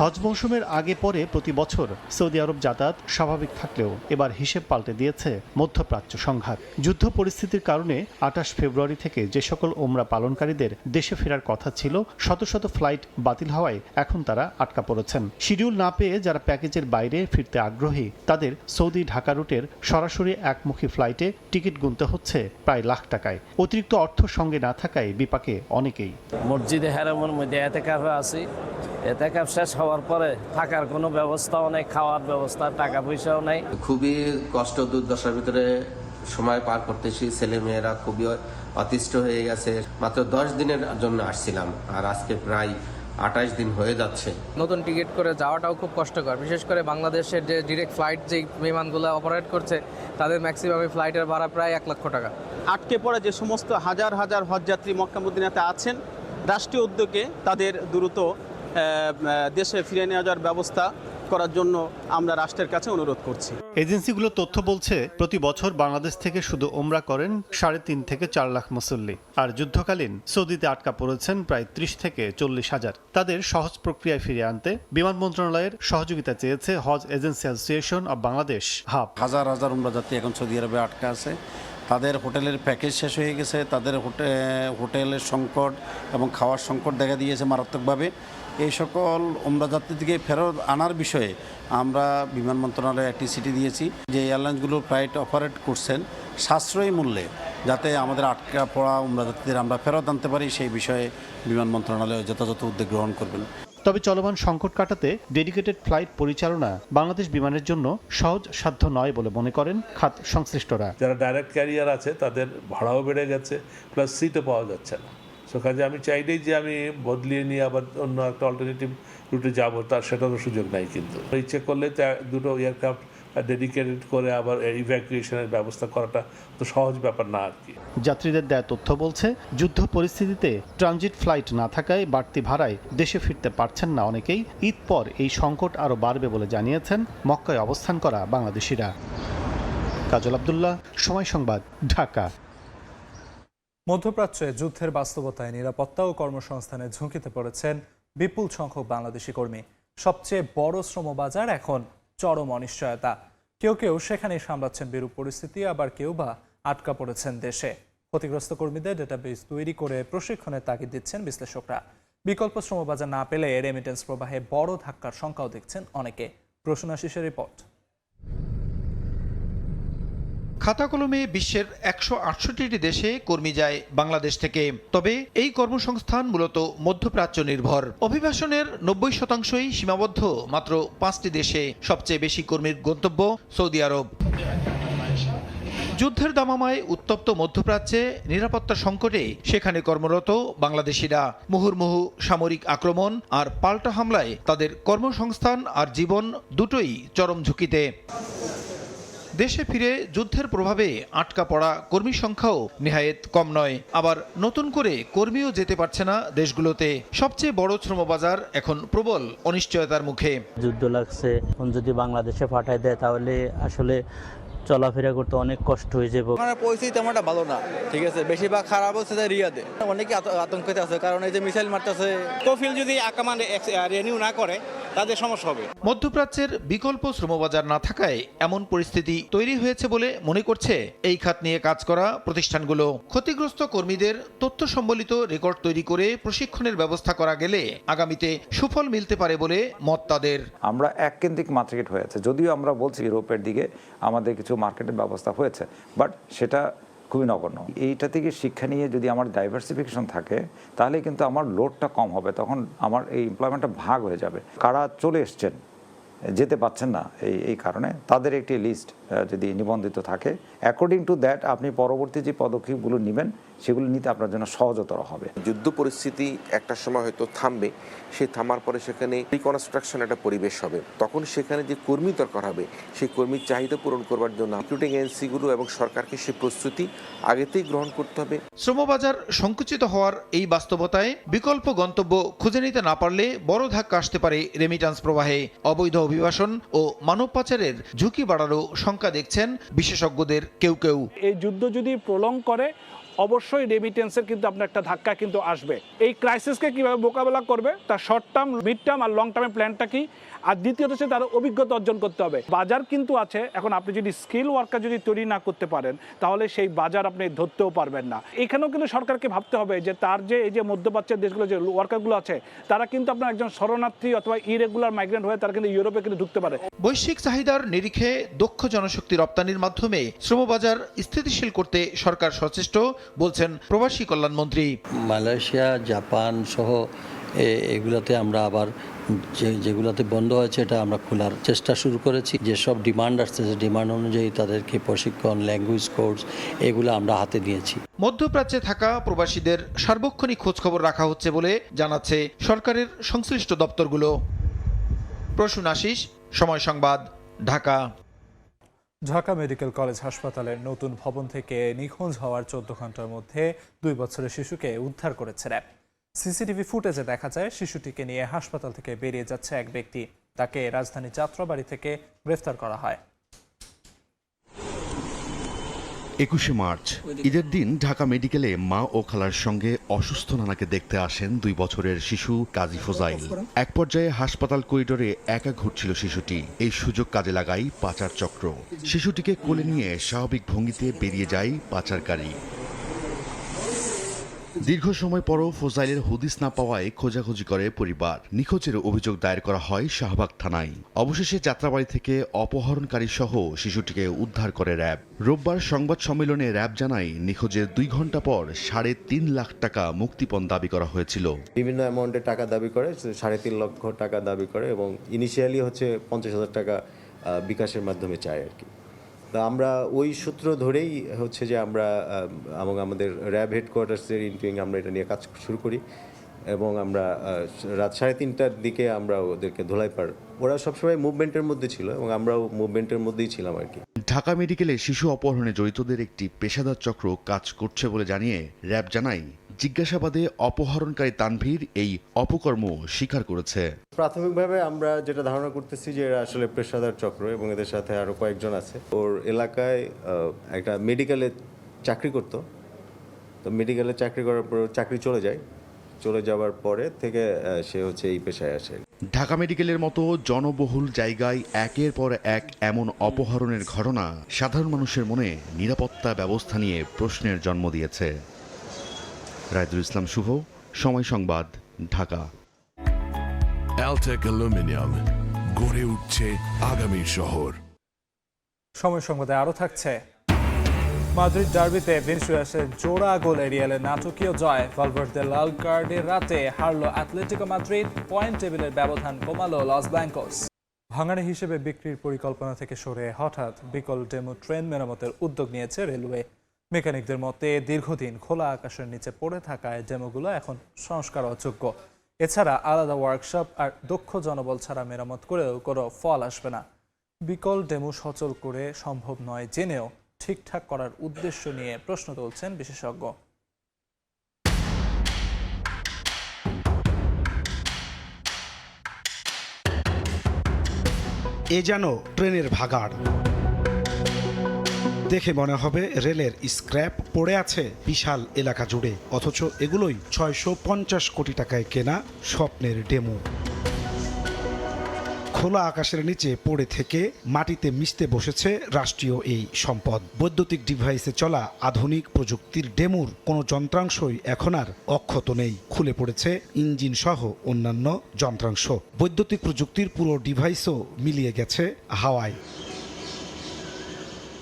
হজ মৌসুমের আগে পরে প্রতি বছর সৌদি আরব যাতায়াত স্বাভাবিক থাকলেও এবার হিসেব পাল্টে দিয়েছে মধ্যপ্রাচ্য সংঘাত। যুদ্ধ পরিস্থিতির কারণে 28 ফেব্রুয়ারি থেকে যে সকল ওমরা পালনকারীদের দেশে ফেরার কথা ছিল শত শত ফ্লাইট বাতিল হওয়ায় এখন তারা আটকা পড়েছেন। শিডিউল না পেয়ে যারা প্যাকেজের বাইরে ফিরতে আগ্রহী তাদের সৌদি ঢাকা রুটের সরাসরি একমুখী ফ্লাইটে টিকিট গুনতে হচ্ছে প্রায় লাখ টাকায়। অতিরিক্ত অর্থ সঙ্গে না থাকায় বিপাকে অনেকেই। মসজিদে হারামের মধ্যে এতেকাফে আছি, এতেকাফ শেষ হওয়ার পরে থাকার কোনো ব্যবস্থাও নেই, খাওয়ার ব্যবস্থা, টাকা পয়সাও নেই। খুবই কষ্ট দুর্দশার ভিতরে সময় পার করতেছি। ছেলে মেয়েরা খুবই অতিষ্ঠ হয়ে গেছে। মাত্র 10 দিনের জন্য আসছিলাম আর আজকে প্রায় 28 দিন হয়ে যাচ্ছে। নতুন টিকিট করে যাওয়াটাও খুব কষ্টকর, বিশেষ করে বাংলাদেশের যে ডিরেক্ট ফ্লাইট যে বিমানগুলো অপারেট করছে তাদের ম্যাক্সিমাম ফ্লাইটের ভাড়া প্রায় 1 লক্ষ টাকা। আটকে পড়ে যে সমস্ত হাজার হাজার হজযাত্রী মক্কা মদিনাতে আছেন, রাষ্ট্রীয় উদ্যোগে তাদের দ্রুত দেশে ফিরে নিয়ে যাওয়ার ব্যবস্থা করার জন্য আমরা রাষ্ট্রের কাছে অনুরোধ করছি। এজেন্সিগুলো তথ্য বলছে প্রতি বছর বাংলাদেশ থেকে শুধু ওমরা করেন 3.5 থেকে 4 লাখ মুসল্লি, আর যুদ্ধকালীন সৌদিতে আটকা পড়েছেন প্রায় 30 থেকে 40 হাজার। তাদের সহজ প্রক্রিয়ায় ফিরিয়ে আনতে বিমান মন্ত্রণালয়ের সহযোগিতা চেয়েছে হজ agency association of Bangladesh HAAB. হাজার হাজার উমরা যাত্রী এখন সৌদি আরবে আটকা আছে, তাদের হোটেলের প্যাকেজ শেষ হয়ে গেছে, তাদের হোটেলের সংকট এবং খাওয়ার সংকট দেখা দিয়েছে মারাত্মকভাবে। এই সকল উমরা যাত্রীদেরকে ফেরত আনার বিষয়ে আমরা বিমান মন্ত্রণালয়ে একটি চিঠি দিয়েছি যে এয়ারলাইন্সগুলো ফ্লাইট অপারেট করছেন সাশ্রয়ী মূল্যে, যাতে আমাদের আটকা পড়া উমরা যাত্রীদের আমরা ফেরত আনতে পারি, সেই বিষয়ে বিমান মন্ত্রণালয় যথাযথ উদ্যোগ গ্রহণ করবেন। তবে চলমান সংকট কাটাতে ডেডিকেটেড ফ্লাইট পরিচালনা বাংলাদেশ বিমানের জন্য সহজ সাধ্য নয় বলে মনে করেন খাত সংশ্লিষ্টরা। যারা ডাইরেক্ট ক্যারিয়ার আছে তাদের ভাড়াও বেড়ে গেছে, প্লাস সিটও পাওয়া যাচ্ছে না। সো কাজে আমি চাইলেই যে আমি বদলিয়ে নিয়ে আবার অন্য একটা অল্টারনেটিভ রুটে যাবো, তার সেটারও সুযোগ নাই। কিন্তু ইচ্ছে করলে দুটো এয়ারক্রাফট ডেডিকেটেড করে আবার ইভ্যাকুয়েশনের ব্যবস্থা করাটা তো সহজ ব্যাপার না আর কি। যাত্রীদের দেয়া তথ্য বলছে যুদ্ধ পরিস্থিতিতে ট্রানজিট ফ্লাইট না থাকায় বাড়তি ভাড়ায় দেশে ফিরতে পারছেন না অনেকেই। ঈদ পর এই সংকট আরও বাড়বে বলে জানিয়েছেন মক্কায় অবস্থান করা বাংলাদেশিরা। কাজল আব্দুল্লাহ, সময় সংবাদ, ঢাকা। মধ্যপ্রাচ্যে যুদ্ধের বাস্তবতায় নিরাপত্তা ও কর্মসংস্থানের ঝুঁকিতে পড়েছেন বিপুল সংখ্যক বাংলাদেশি কর্মী। সবচেয়ে বড় শ্রমবাজার এখন চরম অনিশ্চয়তা। কেউ কেউ সেখানে সামলাচ্ছেন বিরূপ পরিস্থিতি, আবার কেউ বা আটকা পড়েছেন দেশে। ক্ষতিগ্রস্ত কর্মীদের ডেটাবেস তৈরি করে প্রশিক্ষণের তাগিদ দিচ্ছেন বিশ্লেষকরা। বিকল্প শ্রমবাজার না পেলে রেমিটেন্স প্রবাহে বড় ধাক্কার শঙ্কাও দেখছেন অনেকে। প্রসূন আশিসের রিপোর্ট। খাতা কলমে বিশ্বের 168টি দেশে কর্মী যায় বাংলাদেশ থেকে। তবে এই কর্মসংস্থান মূলত মধ্যপ্রাচ্য নির্ভর। অভিবাসনের 90%ই সীমাবদ্ধ মাত্র 5টি দেশে। সবচেয়ে বেশি কর্মীর গন্তব্য সৌদি আরব। যুদ্ধের দামামায় উত্তপ্ত মধ্যপ্রাচ্যে নিরাপত্তা সংকটে সেখানে কর্মরত বাংলাদেশিরা। মুহুর্মুহু সামরিক আক্রমণ আর পাল্টা হামলায় তাদের কর্মসংস্থান আর জীবন দুটোই চরম ঝুঁকিতে। দেশে ফিরে যুদ্ধের প্রভাবে আটকা পড়া কর্মী সংখ্যাও নেহায়েত কম নয়। আবার নতুন করে কর্মীও যেতে পারছে না দেশগুলোতে। সবচেয়ে বড় শ্রমবাজার এখন প্রবল অনিশ্চয়তার মুখে। যুদ্ধ লাগছে, এখন যদি বাংলাদেশে পাঠায় দেয় তাহলে আসলে চলাফেরা করতে অনেক কষ্ট হয়ে যাবে। পরিস্থিতি তেমনটা ভালো না, ঠিক আছে। বেশিরভাগ খারাপ হচ্ছে রিয়াদে, অনেকে আতঙ্কিত আছে, কারণ এই যে মিসাইল মারতেছে। কফিল যদি আকামান রিনিউ না করে তাদের সমস্যা হবে। মধ্যপ্রাচ্যের বিকল্প শ্রমবাজার না থাকায় এমন পরিস্থিতি তৈরি হয়েছে বলে মনে করছে এই খাত নিয়ে কাজ করা প্রতিষ্ঠানগুলো। ক্ষতিগ্রস্ত কর্মীদের তথ্য সম্বলিত রেকর্ড তৈরি করে প্রশিক্ষণের ব্যবস্থা করা গেলে আগামীতে সুফল মিলতে পারে বলে মত তাদের। আমরা এককেন্দ্রিক মার্কেট হয়েছে, যদিও আমরা বলছি ইউরোপের দিকে আমাদের কিছু মার্কেটের ব্যবস্থা হয়েছে, বাট সেটা খুবই নগণ্য। এইটা থেকে শিক্ষা নিয়ে যদি আমার ডাইভার্সিফিকেশন থাকে তাহলে কিন্তু আমার লোডটা কম হবে, তখন আমার এই এমপ্লয়মেন্টটা ভাগ হয়ে যাবে। কারা চলে এসছেন, যেতে পাচ্ছেন না এই কারণে, তাদের একটি লিস্ট যদি নিবন্ধিত থাকে, অ্যাকর্ডিং টু দ্যাট আপনি পরবর্তী যে পদক্ষেপগুলো নেবেন সেগুলো নিতে আপনার জন্য সহজতর হবে। যুদ্ধ পরিস্থিতি একটা সময় হয়তো থামবে, সেই থামার পরে সেখানে রিকনস্ট্রাকশন একটা পরিবেশ হবে, তখন সেখানে যে কর্মী দরকার হবে সেই কর্মীর চাহিদা পূরণ করবার জন্য রিক্রুটিং এজেন্সিগুলো এবং সরকারকে সেই প্রস্তুতি আগেতেই গ্রহণ করতে হবে। শ্রমবাজার সংকুচিত হওয়ার এই বাস্তবতায় বিকল্প গন্তব্য খুঁজে নিতে না পারলে বড় ধাক্কা আসতে পারে রেমিট্যান্স প্রবাহে। অবৈধ অভিবাসন ও মানব পাচারের ঝুঁকি বাড়ারও শঙ্কা দেখছেন বিশেষজ্ঞদের কেউ কেউ। এই যুদ্ধ যদি প্রলং করে অবশ্যই রেমিটেন্সের কিন্তু আপনার একটা ধাক্কা কিন্তু আসবে। এই ক্রাইসিসকে কিভাবে মোকাবেলা করবে তার শর্ট টার্ম, মিড টার্ম আর লং টার্মের প্ল্যানটা কি, আর দ্বিতীয়ত হচ্ছে তার অভিজ্ঞতা অর্জন করতে হবে। বাজার কিন্তু আছে, এখন আপনি যদি স্কিল ওয়ার্কার যদি তৈরি না করতে পারেন তাহলে সেই বাজার আপনি ধরতেও পারবেন না। এখানেও কিন্তু সরকারকে ভাবতে হবে যে তার যে এই যে মধ্যপ্রাচ্যের দেশগুলো যে ওয়ার্কারগুলো আছে তারা কিন্তু আপনার একজন শরণার্থী অথবা ইরেগুলার মাইগ্রেন্ট হয়ে তারা কিন্তু ইউরোপে কিন্তু ঢুকতে পারে। বৈশ্বিক চাহিদার নিরিখে দক্ষ জনশক্তি রপ্তানির মাধ্যমে শ্রমবাজার স্থিতিশীল করতে সরকার সচেষ্ট বলছেন প্রবাসী কল্যাণমন্ত্রী। মালয়েশিয়া, জাপান সহ এগুলোতে আমরা আবার যেগুলোতে বন্ধ হয়েছে এটা আমরা খোলার চেষ্টা শুরু করেছি। যেসব ডিমান্ড আসছে ডিমান্ড অনুযায়ী তাদেরকে প্রশিক্ষণ, ল্যাঙ্গুয়েজ কোর্স এগুলো আমরা হাতে নিয়েছি। মধ্যপ্রাচ্যে থাকা প্রবাসীদের সার্বক্ষণিক খোঁজখবর রাখা হচ্ছে বলে জানাচ্ছে সরকারের সংশ্লিষ্ট দপ্তরগুলো। প্রসূন আশিস, সময় সংবাদ, ঢাকা। ঢাকা মেডিকেল কলেজ হাসপাতালের নতুন ভবন থেকে নিখোঁজ হওয়ার 14 ঘন্টার মধ্যে 2 বছরের শিশুকে উদ্ধার করেছে র্যাব। সিসিটিভি ফুটেজে দেখা যায় শিশুটিকে নিয়ে হাসপাতাল থেকে বেরিয়ে যাচ্ছে এক ব্যক্তি। তাকে রাজধানী যাত্রাবাড়ি থেকে গ্রেফতার করা হয়। 21শে মার্চ ঈদের দিন ঢাকা মেডিকেলে মা ও খালার সঙ্গে অসুস্থ নানাকে দেখতে আসেন 2 বছরের শিশু কাজী ফোজাইল। এক পর্যায়ে হাসপাতাল করিডোরে একা ঘুরছিল শিশুটি। এই সুযোগ কাজে লাগায় পাচার চক্র। শিশুটিকে কোলে নিয়ে স্বাভাবিক ভঙ্গিতে বেরিয়ে যায় পাচারকারী। দীর্ঘ সময় পরও ফোজাইলের হদিস না পাওয়ায় খোঁজাখুঁজি করে পরিবার। নিখোঁজের অভিযোগ দায়ের করা হয় শাহবাগ থানায়। অবশেষে যাত্রাবাড়ি থেকে অপহরণকারী সহ শিশুটিকে উদ্ধার করে র্যাব। রোববার সংবাদ সম্মেলনে র্যাব জানায় নিখোঁজের 2 ঘন্টা পর 3.5 লাখ টাকা মুক্তিপণ দাবি করা হয়েছিল। বিভিন্ন অ্যামাউন্টের টাকা দাবি করে, 3.5 লক্ষ টাকা দাবি করে এবং ইনিশিয়ালি হচ্ছে 50,000 টাকা বিকাশের মাধ্যমে চায় আর কি। তা আমরা ওই সূত্র ধরেই হচ্ছে যে আমরা এবং আমাদের র্যাব হেডকোয়ার্টার্সের ইনটুইং আমরা এটা নিয়ে কাজ শুরু করি এবং আমরা রাত 3:30টার দিকে আমরা ওদেরকে ধোলাইপাড়, ওরা সবসময় মুভমেন্টের মধ্যে ছিল এবং আমরাও মুভমেন্টের মধ্যেই ছিলাম আর কি। ঢাকা মেডিকেলে শিশু অপহরণে জড়িতদের একটি পেশাদার চক্র কাজ করছে বলে জানিয়ে র্যাব জানায়, জিজ্ঞাসাবাদে অপহরণকারী তানভীর এই অপকর্ম স্বীকার করেছে। প্রাথমিকভাবে আমরা যেটা ধারণা করতেছি যে এরা আসলে পেশাদার চক্র এবং এদের সাথে আরও কয়েকজন আছে। ওর এলাকায় একটা মেডিকেলে চাকরি করতো, তো মেডিকেলে চাকরি করার পর চাকরি চলে যাওয়ার পরে থেকে সে হচ্ছে এই পেশায় আসে। ঢাকা মেডিকেলের মতো জনবহুল জায়গায় একের পর এক এমন অপহরণের ঘটনা সাধারণ মানুষের মনে নিরাপত্তা ব্যবস্থা নিয়ে প্রশ্নের জন্ম দিয়েছে। রায়দুল ইসলাম শুভ, সময় সংবাদ, ঢাকা। অ্যালটেক অ্যালুমিনিয়াম, গড়ে উঠছে আগামীর শহর। সময় সংবাদে আরও থাকছে, মাদ্রিদ ডার্বিতে ভিনিসিয়াসের জোড়া গোল এরিয়ালে নাটকীয় জয়। ভালভার্দে লাল কার্ডের রাতে হারল অ্যাটলেটিকো মাদ্রিদ। পয়েন্ট টেবিলের ব্যবধান কমালো লস ব্ল্যাঙ্কোস। ভাঙাড়ি হিসেবে বিক্রির পরিকল্পনা থেকে সরে হঠাৎ বিকল ডেমো ট্রেন মেরামতের উদ্যোগ নিয়েছে রেলওয়ে। মেকানিকদের মতে দীর্ঘদিন খোলা আকাশের নিচে পড়ে থাকায় ডেমোগুলো এখন সংস্কার অযোগ্য। এছাড়া আলাদা ওয়ার্কশপ আর দক্ষ জনবল ছাড়া মেরামত করেও কোনো ফল আসবে না। বিকল ডেমো সচল করে সম্ভব নয় জেনেও ঠিকঠাক করার উদ্দেশ্য নিয়ে প্রশ্ন তুলছেন বিশেষজ্ঞ। এ যেন ট্রেনের ভাগাড়। দেখে মনে হবে রেলের স্ক্র্যাপ পড়ে আছে বিশাল এলাকা জুড়ে, অথচ এগুলোই 650 কোটি টাকায় কেনা স্বপ্নের ডেমো। খোলা আকাশের নিচে পড়ে থেকে মাটিতে মিশতে বসেছে রাষ্ট্রীয় এই সম্পদ। বৈদ্যুতিক ডিভাইসে চলা আধুনিক প্রযুক্তির ডেমোর কোনো যন্ত্রাংশই এখন আর অক্ষত নেই। খুলে পড়েছে ইঞ্জিন সহ অন্যান্য যন্ত্রাংশ। বৈদ্যুতিক প্রযুক্তির পুরো ডিভাইসও মিলিয়ে গেছে হাওয়ায়।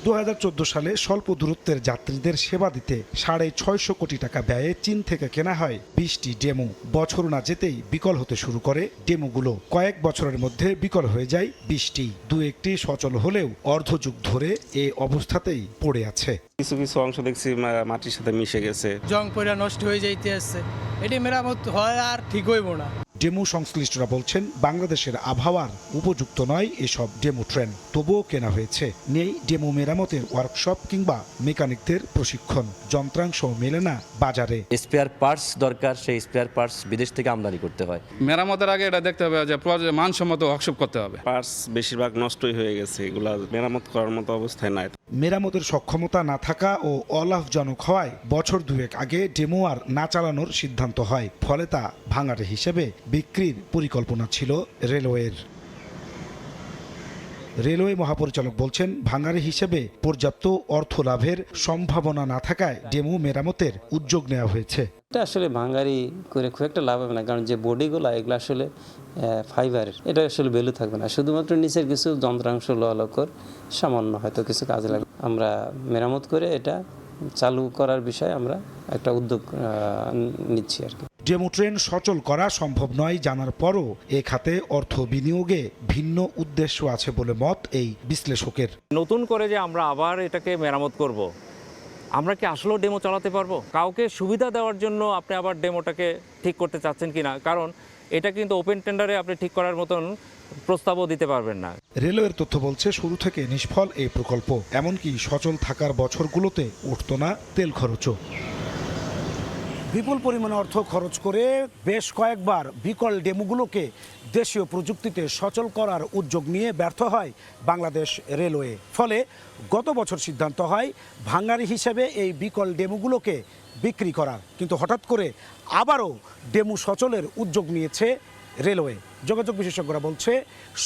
2014 সালে স্বল্প দূরত্বের যাত্রীদের সেবা দিতে 650 কোটি টাকা ব্যয়ে চীন থেকে কেনা হয় 20টি ডেমো। বছর না যেতেই বিকল হতে শুরু করে ডেমোগুলো। কয়েক বছরের মধ্যে বিকল হয়ে যায় 20টি। 2-1টি সচল হলেও অর্ধযুগ ধরে এ অবস্থাতেই পড়ে আছে। কিছু অংশ দেখছি মাটির সাথে মিশে গেছে, জং পড়া নষ্ট হয়ে যাইতে আছে। এটি মেরামত হয় আর ঠিক হইব না। ডেমো সংশ্লিষ্টরা বলছেন বাংলাদেশের আবহাওয়ার উপযুক্ত নয় এসব ডেমো ট্রেন, তবুও কেনা হয়েছে। নেই ডেমো মেরামতের ওয়ার্কশপ কিংবা মেকানিকদের প্রশিক্ষণ। যন্ত্রাংশ মেলে না বাজারে। স্পেয়ার পার্টস দরকার, সেই স্পেয়ার পার্টস বিদেশ থেকে আমদানি করতে হয়। মেরামতের আগে এটা দেখতে হবে যে মানসম্মত ওয়ার্কশপ করতে হবে। পার্টস বেশিরভাগ নষ্টই হয়ে গেছে, এগুলা মেরামত করার মতো অবস্থায় নাই। মেরামতের সক্ষমতা না থাকা ও অলাভজনক হওয়ায় বছর 2 আগে ডেমো আর না চালানোর সিদ্ধান্ত হয়। ফলে তা ভাঙাড়ে হিসেবে বিক্রির পরিকল্পনা ছিল রেলওয়ের। রেলওয়ে মহাপরিচালক বলছেন, ভাঙাড়ি হিসেবে পর্যাপ্ত অর্থ লাভের সম্ভাবনা না থাকায় ডেমো মেরামতের উদ্যোগ নেওয়া হয়েছে। এটা আসলে ভাঙাড়ি করে খুব একটা লাভ হবে না, কারণ যে বডিগুলো এগুলো আসলে ফাইবারের, এটা আসলে ভ্যালু থাকবে না। শুধুমাত্র নিচের কিছু যন্ত্রাংশ লকর সামান্য হয়তো কিছু কাজে লাগবে। আমরা মেরামত করে এটা চালু করার বিষয়ে আমরা একটা উদ্যোগ নিচ্ছি আর কি। ডেমো ট্রেন সচল করা সম্ভব নয় জানার পরও এ খাতে অর্থ বিনিয়োগে ভিন্ন উদ্দেশ্য আছে বলে মত এই বিশ্লেষকের। নতুন করে যে আমরা আবার এটাকে মেরামত করব, আমরা কি আসলেও ডেমো চালাতে পারবো? কাউকে সুবিধা দেওয়ার জন্য আপনি আবার ডেমোটাকে ঠিক করতে চাচ্ছেন কিনা, কারণ এটা কিন্তু ওপেন টেন্ডারে আপনি ঠিক করার মতন প্রস্তাবও দিতে পারবেন না। রেলওয়ের তথ্য বলছে শুরু থেকে নিষ্ফল এই প্রকল্প। এমনকি সচল থাকার বছরগুলোতে উঠত না তেল খরচও। বিপুল পরিমাণে অর্থ খরচ করে বেশ কয়েকবার বিকল ডেমুগুলোকে দেশীয় প্রযুক্তিতে সচল করার উদ্যোগ নিয়ে ব্যর্থ হয় বাংলাদেশ রেলওয়ে। ফলে গত বছর সিদ্ধান্ত হয় ভাঙারি হিসেবে এই বিকল ডেমুগুলোকে বিক্রি করার। কিন্তু হঠাৎ করে আবারও ডেমু সচলের উদ্যোগ নিয়েছে রেলওয়ে। যোগাযোগ বিশেষজ্ঞরা বলছে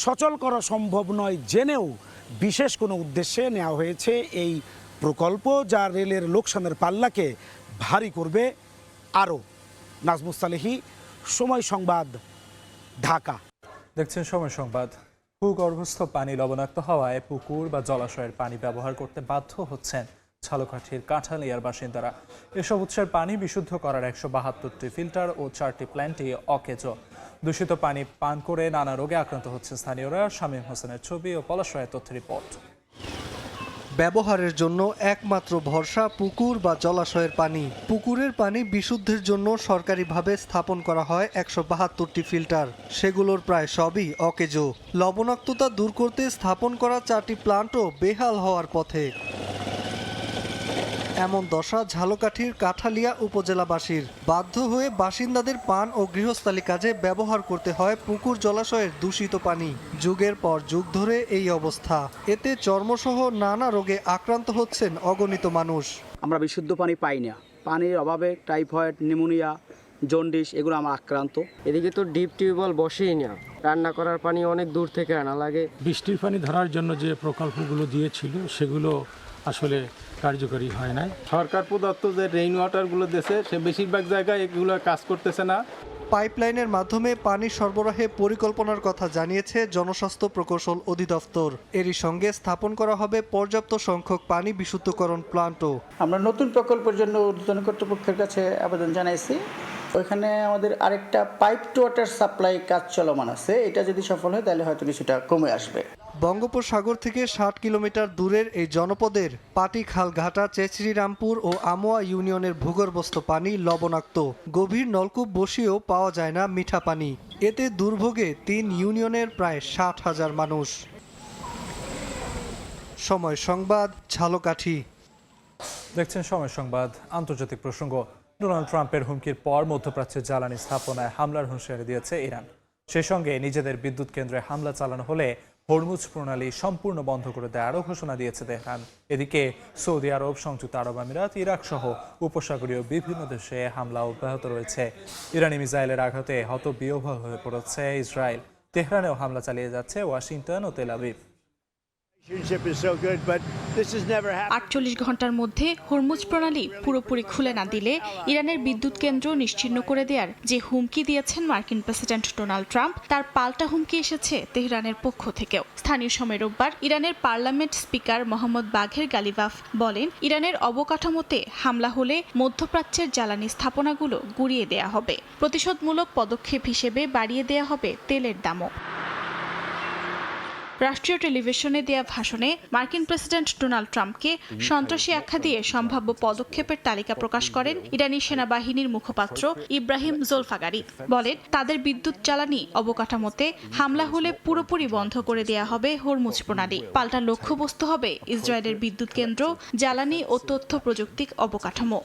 সচল করা সম্ভব নয় জেনেও বিশেষ কোনো উদ্দেশ্যে নেওয়া হয়েছে এই প্রকল্প, যা রেলের লোকসানের পাল্লাকে ভারী করবে আরও। নাজমুস সালেহী, সময় সংবাদ, ঢাকা। দেখছেন সময় সংবাদ। ভূগর্ভস্থ পানি লবণাক্ত হওয়ায় পুকুর বা জলাশয়ের পানি ব্যবহার করতে বাধ্য হচ্ছেন ঝালকাঠির কাঁঠালিয়ার বাসিন্দারা। এসব উৎসের পানি বিশুদ্ধ করার 172টি ফিল্টার ও 4টি প্ল্যান্টই অকেজ। দূষিত পানি পান করে নানা রোগে আক্রান্ত হচ্ছে স্থানীয়রা। শামীম হোসেনের ছবি ও পলাশ রায়ের তথ্য রিপোর্ট। ব্যবহারের জন্য একমাত্র ভরসা পুকুর বা জলাশয়ের পানি। পুকুরের পানি বিশুদ্ধের জন্য সরকারিভাবে স্থাপন করা হয় 172টি ফিল্টার। সেগুলোর প্রায় সবই অকেজ। লবণাক্ততা দূর করতে স্থাপন করা 4টি প্লান্টও বেহাল হওয়ার পথে। এমন দশা ঝালকাঠির কাঁঠালিয়া উপজেলাবাসীর। বাধ্য হয়ে বাসিন্দাদের পান ও গৃহস্থালী কাজে ব্যবহার করতে হয় পুকুর জলাশয়ের দূষিত পানি। যুগের পর যুগ ধরে এই অবস্থা। এতে চর্মসহ নানা রোগে আক্রান্ত হচ্ছেন অগণিত মানুষ। আমরা বিশুদ্ধ পানি পাই না। পানির অভাবে টাইফয়েড, নিউমোনিয়া, জন্ডিস এগুলো আমার আক্রান্ত। এদিকে তো ডিপ টিউবওয়েল বসেই না, রান্না করার পানি অনেক দূর থেকে আনা লাগে। বৃষ্টির পানি ধরার জন্য যে প্রকল্পগুলো দিয়েছিল সেগুলো আসলে কার্যকরী হয় না। সরকার প্রদত্ত যে রেইন ওয়াটারগুলো দিয়েছে সে বেশিরভাগ জায়গায় এগুলো কাজ করতেছে না। পাইপলাইনের মাধ্যমে পানি সরবরাহে পরিকল্পনার কথা জানিয়েছে জনস্বাস্থ্য প্রকৌশল অধিদপ্তর। এরই সঙ্গে স্থাপন করা হবে পর্যাপ্ত সংখ্যক পানি বিশুদ্ধকরণ প্লান্টও। আমরা নতুন প্রকল্পের জন্য ঊর্ধ্বতন কর্তৃপক্ষের কাছে আবেদন জানাইছি। ওইখানে আমাদের আরেকটা পাইপ টু ওয়াটার সাপ্লাই কাজ চলমান আছে। এটা যদি সফল হয় তাহলে হয়তো কিছুটা কমে আসবে। বঙ্গোপসাগর থেকে 60 কিলোমিটার দূরের এই জনপদের পাটিখাল ঘাটা, চেচড়িরামপুর ও আমোয়া ইউনিয়নের ভূগর্ভস্থ পানি লবণাক্ত। গভীর নলকূপ বসিয়েও পাওয়া যায় না মিঠা পানি। এতে দুর্ভোগে 3 ইউনিয়নের প্রায় 60,000 মানুষ। সময় সংবাদ, ঝালকাঠি। দেখছেন সময় সংবাদ। আন্তর্জাতিক প্রসঙ্গ। ডোনাল্ড ট্রাম্পের হুমকির পর মধ্যপ্রাচ্যের জ্বালানি স্থাপনায় হামলার হুঁশিয়ারি দিয়েছে ইরান। সেই সঙ্গে নিজেদের বিদ্যুৎ কেন্দ্রে হামলা চালানো হলে হরমুজ প্রণালী সম্পূর্ণ বন্ধ করে দেওয়ারও ঘোষণা দিয়েছে তেহরান। এদিকে সৌদি আরব, সংযুক্ত আরব আমিরাত, ইরাক সহ উপসাগরীয় বিভিন্ন দেশে হামলা অব্যাহত রয়েছে। ইরানি মিসাইলের আঘাতে হতবিহ্বল হয়ে পড়েছে ইসরায়েল। তেহরানেও হামলা চালিয়ে যাচ্ছে ওয়াশিংটন ও তেল আবিব। 48 ঘন্টার মধ্যে হরমুজ প্রণালী পুরোপুরি খুলে না দিলে ইরানের বিদ্যুৎ কেন্দ্র নিশ্চিহ্ন করে দেওয়ার যে হুমকি দিয়েছেন মার্কিন প্রেসিডেন্ট ডোনাল্ড ট্রাম্প, তার পাল্টা হুমকি এসেছে তেহরানের পক্ষ থেকেও। স্থানীয় সময় রোববার ইরানের পার্লামেন্ট স্পিকার মোহাম্মদ বাঘের গালিবাফ বলেন, ইরানের অবকাঠামোতে হামলা হলে মধ্যপ্রাচ্যের জ্বালানি স্থাপনাগুলো গুঁড়িয়ে দেয়া হবে। প্রতিশোধমূলক পদক্ষেপ হিসেবে বাড়িয়ে দেয়া হবে তেলের দামও। রাষ্ট্রীয় টেলিভিশনে দেয়া ভাষণে মার্কিন প্রেসিডেন্ট ডোনাল্ড ট্রাম্পকে সন্ত্রাসী আখ্যা দিয়ে সম্ভাব্য পদক্ষেপের তালিকা প্রকাশ করেন ইরানি সেনাবাহিনীর মুখপাত্র ইব্রাহিম জোলফাগারি। বলেন, তাদের বিদ্যুৎ জ্বালানি অবকাঠামোতে হামলা হলে পুরোপুরি বন্ধ করে দেয়া হবে হরমুজ প্রণালী। পাল্টা লক্ষ্যবস্তু হবে ইসরায়েলের বিদ্যুৎ কেন্দ্র, জ্বালানি ও তথ্য প্রযুক্তি অবকাঠামো।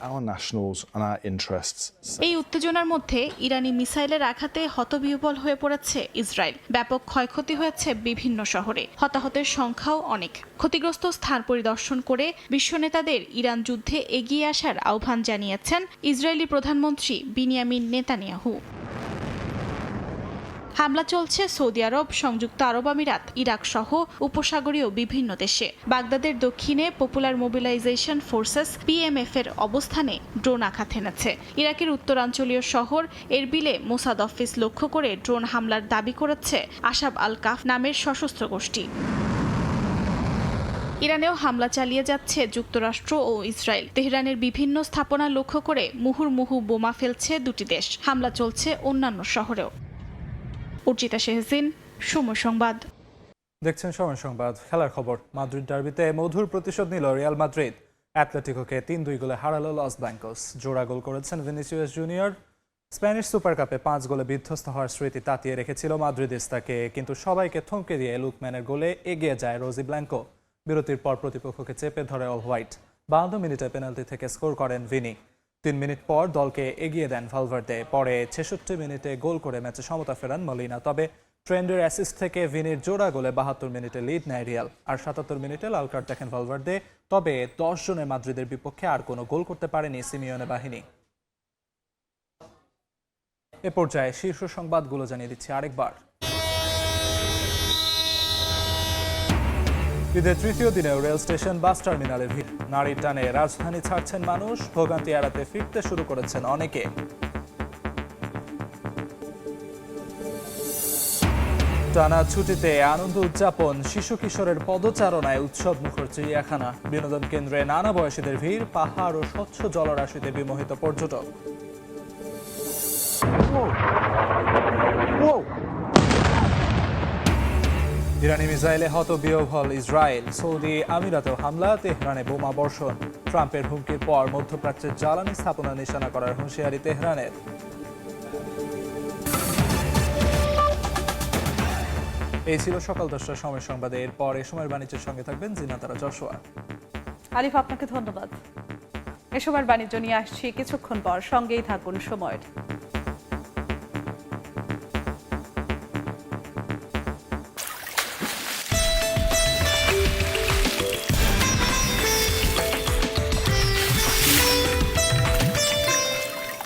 এই উত্তেজনার মধ্যে ইরানি মিসাইলের আঘাতে হতবিহ্বল হয়ে পড়েছে ইসরায়েল। ব্যাপক ক্ষয়ক্ষতি হয়েছে বিভিন্ন শহরে। হতাহতের সংখ্যাও অনেক। ক্ষতিগ্রস্ত স্থান পরিদর্শন করে বিশ্ব নেতাদের ইরান যুদ্ধে এগিয়ে আসার আহ্বান জানিয়েছেন ইসরায়েলি প্রধানমন্ত্রী বিনিয়ামিন নেতানিয়াহু। হামলা চলছে সৌদি আরব, সংযুক্ত আরব আমিরাত, ইরাক সহ উপসাগরীয় বিভিন্ন দেশে। বাগদাদের দক্ষিণে পপুলার মোবিলাইজেশন ফোর্সেস PMF এর অবস্থানে ড্রোন আঘাত হেনেছে। ইরাকের উত্তরাঞ্চলীয় শহর এরবিলে মোসাদ অফিস লক্ষ্য করে ড্রোন হামলার দাবি করেছে আশাব আল কাফ নামের সশস্ত্র গোষ্ঠী। ইরানেও হামলা চালিয়ে যাচ্ছে যুক্তরাষ্ট্র ও ইসরায়েল। তেহরানের বিভিন্ন স্থাপনা লক্ষ্য করে মুহুর্মুহু বোমা ফেলছে দুটি দেশ। হামলা চলছে অন্যান্য শহরেও। উর্জিতা শেহজিন, সময় সংবাদ। দেখছেন সময় সংবাদ। খেলার খবর। মাদ্রিদ ডার্বিতে মধুর প্রতিশোধ নিল রিয়াল মাদ্রিদ। অ্যাটলেটিকোকে 3-2 গোলে হারালো লস ব্লাঙ্কোস। জোড়া গোল করেছেন ভিনিসিয়াস জুনিয়র। স্প্যানিশ সুপার কাপে 5 গোলে বিধ্বস্ত হওয়ার স্মৃতি তাতিয়ে রেখেছিল মাদ্রিদিস্তাকে, কিন্তু সবাইকে থমকে দিয়ে লুকম্যানের গোলে এগিয়ে যায় রোজি ব্ল্যাঙ্কো। বিরতির পর প্রতিপক্ষকে চেপে ধরে অল হোয়াইট। 52 মিনিটে পেনাল্টি থেকে স্কোর করেন ভিনি। 3 মিনিট পর দলকে এগিয়ে দেন ভালভার্দে। পরে 66 মিনিটে গোল করে ম্যাচে সমতা ফেরান মলিনা। তবে ট্রেন্ডের অ্যাসিস্ট থেকে ভিনির জোড়া গোলে 72 মিনিটে লিড নেয় রিয়াল। আর 77 মিনিটে লাল কার্ড দেখেন ভালভার্দে। তবে 10 জনের মাদ্রিদের বিপক্ষে আর কোনো গোল করতে পারেনি সিমিওনে বাহিনী। এ পর্যায়ে শীর্ষ সংবাদগুলো জানিয়ে দিচ্ছি আরেকবার। ঈদের তৃতীয় দিনেও রেল স্টেশন, বাস টার্মিনালে ভিড়। নারীর টানে রাজধানী ছাড়ছেন মানুষ। ভোগান্তি এড়াতে ফিরতে শুরু করেছেন অনেকে। টানা ছুটিতে আনন্দ উদযাপন, শিশু কিশোরের পদচারণায় উৎসব মুখর চিড়িয়াখানা। বিনোদন কেন্দ্রে নানা বয়সীদের ভিড়, পাহাড় ও স্বচ্ছ জলরাশিতে বিমোহিত পর্যটক। ইরানি মিসাইলে হতবিহ্বল ইসরায়েল। সৌদি আমিরাতেও হামলা, তেহরানে বোমা বর্ষণ। ট্রাম্পের হুমকির পর মধ্যপ্রাচ্যের জ্বালানি স্থাপনা নিশানা করার হুঁশিয়ারি তেহরানের। এই ছিল সকাল 10টার সময় সংবাদে। এরপর এ সময়ের বাণিজ্যের সঙ্গে থাকবেন জিনাতারা জশোয়া। আলিফ, আপনাকে ধন্যবাদ। এ সময়ের বাণিজ্য নিয়ে আসছি কিছুক্ষণ পর, সঙ্গেই থাকুন সময়ের।